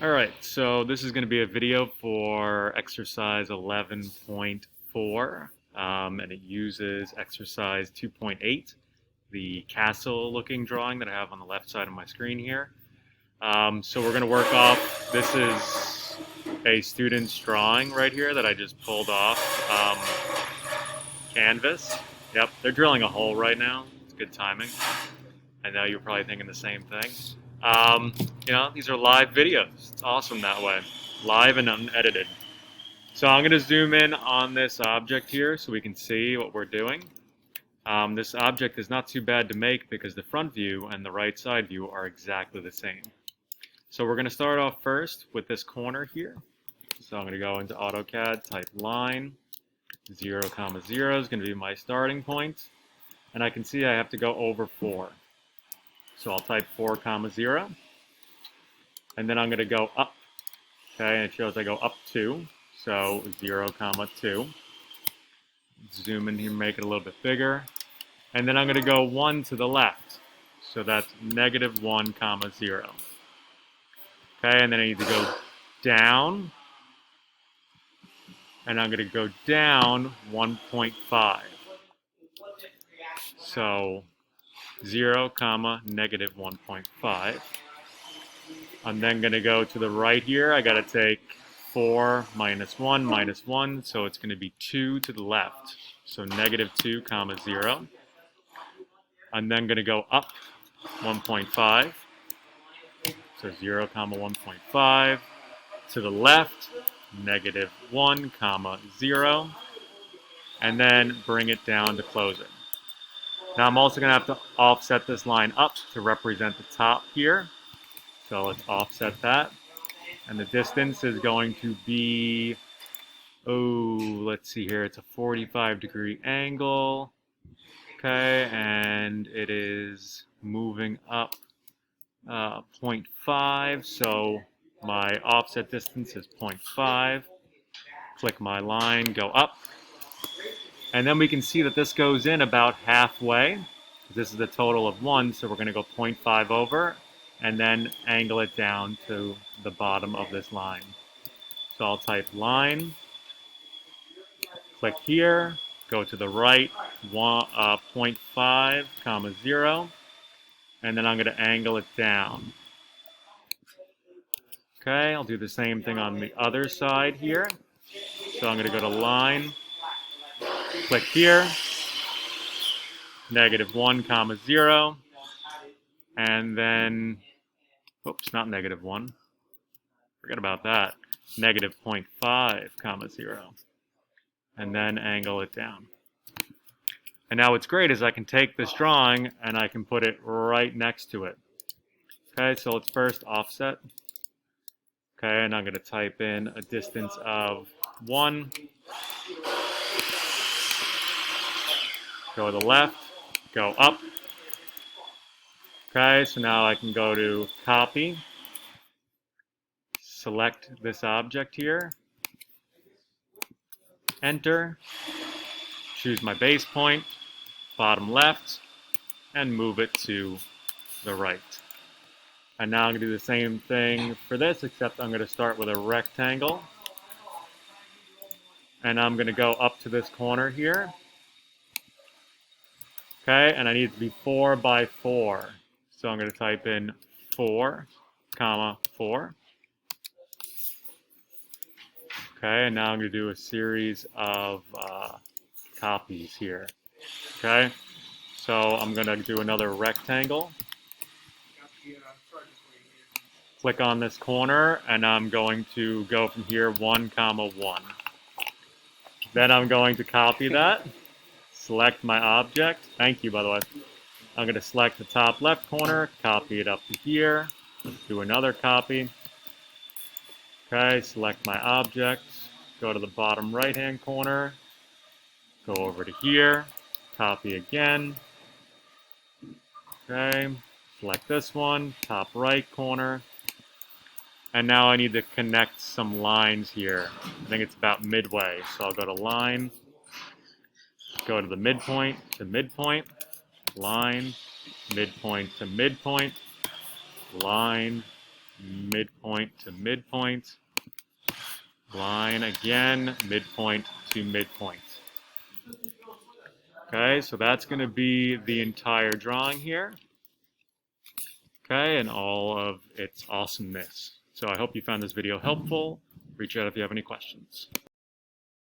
Alright, so this is going to be a video for exercise 11.4, and it uses exercise 2.8, the castle looking drawing that I have on the left side of my screen here. So we're going to work off, this is a student's drawing right here that I just pulled off canvas. Yep, they're drilling a hole right now. It's good timing. I know you're probably thinking the same thing. Um, these are live videos. It's awesome that way. Live and unedited. So I'm going to zoom in on this object here so we can see what we're doing. This object is not too bad to make because the front view and the right side view are exactly the same. So we're going to start off first with this corner here. So I'm going to go into AutoCAD, type line, 0, 0 is going to be my starting point. And I can see I have to go over 4. So I'll type 4, 0. And then I'm going to go up. Okay, and it shows I go up 2. So 0, 2. Zoom in here, make it a little bit bigger. And then I'm going to go 1 to the left. So that's -1, 0. Okay, and then I need to go down. And I'm going to go down 1.5. So 0, -1.5. I'm then going to go to the right here. I got to take 4 minus 1 minus 1, so it's going to be 2 to the left. So -2, 0. I'm then going to go up 1.5. So 0, 1.5. To the left, -1, 0. And then bring it down to close it. Now I'm also going to have to offset this line up to represent the top here. So let's offset that. And the distance is going to be, let's see here, it's a 45-degree angle. Okay, and it is moving up 0.5, so my offset distance is 0.5. Click my line, go up. And then we can see that this goes in about halfway. This is the total of 1, so we're going to go 0.5 over and then angle it down to the bottom of this line. So I'll type line, click here, go to the right, 0.5, 0, and then I'm going to angle it down. Okay, I'll do the same thing on the other side here. So I'm going to go to line, click here, -1, 0, and then, oops, not -1, forget about that, -0.5, 0, and then angle it down. And now what's great is I can take this drawing and I can put it right next to it. Okay, so let's first offset. Okay, and I'm going to type in a distance of 1. Go to the left, go up. Okay, so now I can go to copy, select this object here, enter, choose my base point, bottom left, and move it to the right. And now I'm going to do the same thing for this, except I'm going to start with a rectangle. And I'm going to go up to this corner here. Okay, and I need it to be 4 by 4. So I'm going to type in 4, 4. Okay, and now I'm going to do a series of copies here. Okay, so I'm going to do another rectangle. Click on this corner, and I'm going to go from here 1, 1. Then I'm going to copy that, select my object. Thank you, by the way. I'm going to select the top left corner, copy it up to here, do another copy. Okay, select my object, go to the bottom right-hand corner, go over to here, copy again. Okay, select this one, top right corner. And now I need to connect some lines here. I think it's about midway. So I'll go to line, go to the midpoint to midpoint, line, midpoint to midpoint, line, midpoint to midpoint, line again, midpoint to midpoint. Okay, so that's going to be the entire drawing here. Okay, and all of its awesomeness. So I hope you found this video helpful. Reach out if you have any questions.